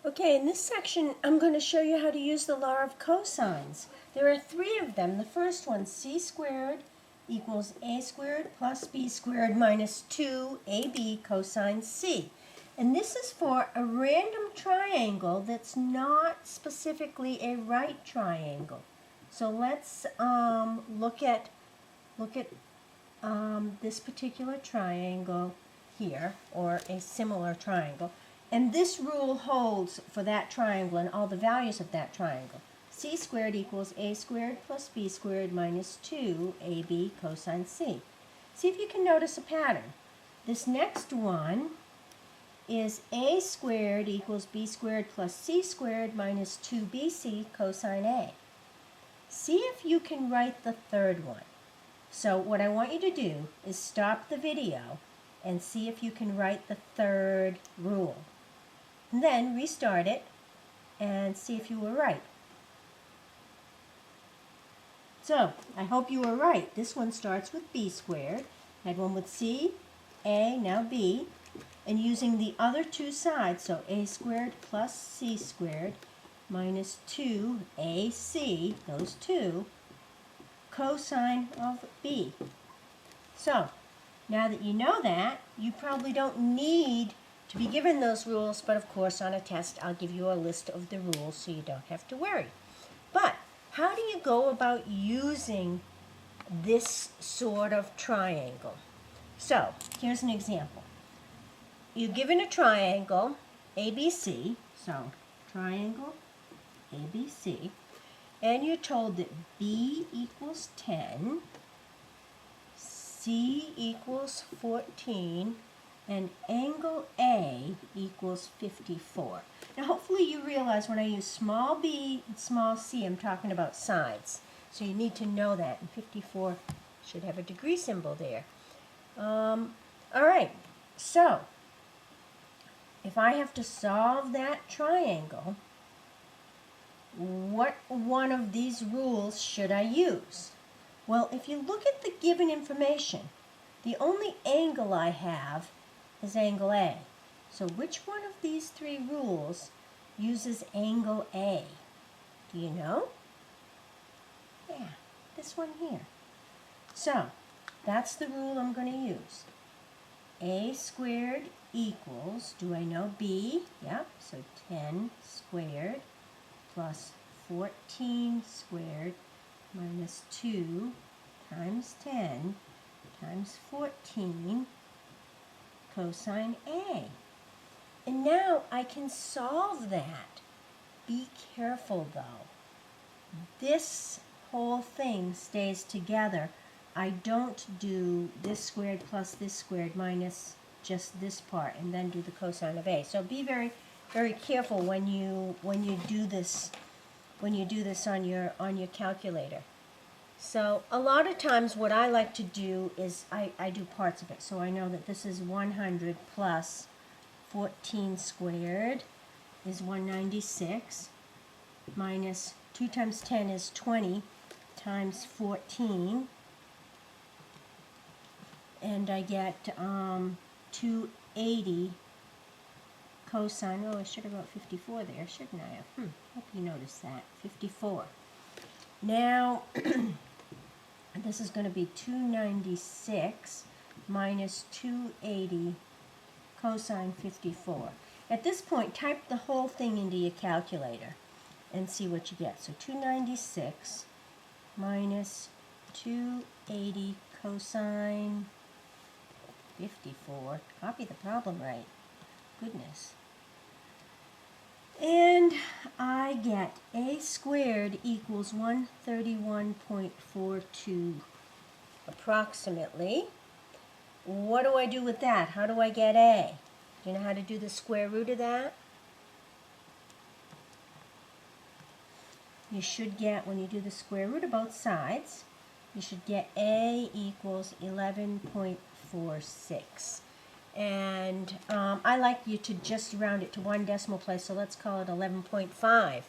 Okay, in this section, I'm going to show you how to use the law of cosines. There are three of them. The first one, c squared equals a squared plus b squared minus 2ab cosine c. And this is for a random triangle that's not specifically a right triangle. So let's look at this particular triangle here, or a similar triangle. And this rule holds for that triangle and all the values of that triangle. C squared equals a squared plus b squared minus 2ab cosine c. See if you can notice a pattern. This next one is a squared equals b squared plus c squared minus 2bc cosine a. See if you can write the third one. So what I want you to do is stop the video and see if you can write the third rule. And then restart it and see if you were right. So I hope you were right. This one starts with b squared. I had one with c, a, now b. And using the other two sides, so a squared plus c squared minus 2ac, those two, cosine of b. So, now that you know that, you probably don't need to be given those rules, but of course on a test I'll give you a list of the rules so you don't have to worry. But how do you go about using this sort of triangle? So, here's an example. You're given a triangle, ABC, so triangle ABC, and you're told that B equals 10, C equals 14, and angle A equals 54. Now hopefully you realize when I use small b and small c, I'm talking about sides. So you need to know that, and 54 should have a degree symbol there. All right, so if I have to solve that triangle, what one of these rules should I use? Well, if you look at the given information, the only angle I have is angle A. So which one of these three rules uses angle A? Do you know? Yeah, this one here. So that's the rule I'm going to use. A squared equals, do I know B? Yep, so 10 squared plus 14 squared minus 2 times 10 times 14 cosine A. And now I can solve that. Be careful though. This whole thing stays together. I don't do this squared plus this squared minus just this part and then do the cosine of A. So be very, very careful when you do this on your calculator. So a lot of times what I like to do is I do parts of it. So I know that this is 100 plus 14 squared is 196 minus 2 times 10 is 20 times 14. And I get 280 cosine. Oh, I should have wrote 54 there, shouldn't I have? Hope you noticed that. 54. Now, this is going to be 296 minus 280 cosine 54. At this point, type the whole thing into your calculator and see what you get. So 296 minus 280 cosine 54. Copy the problem right. Goodness. And I get a squared equals 131.42 approximately. What do I do with that? How do I get A? Do you know how to do the square root of that? You should get, when you do the square root of both sides, you should get A equals 11.46. And I like you to just round it to one decimal place, so let's call it 11.5.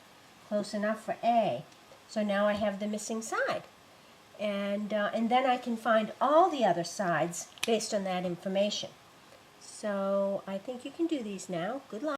Close enough for A. So now I have the missing side. And then I can find all the other sides based on that information. So I think you can do these now. Good luck.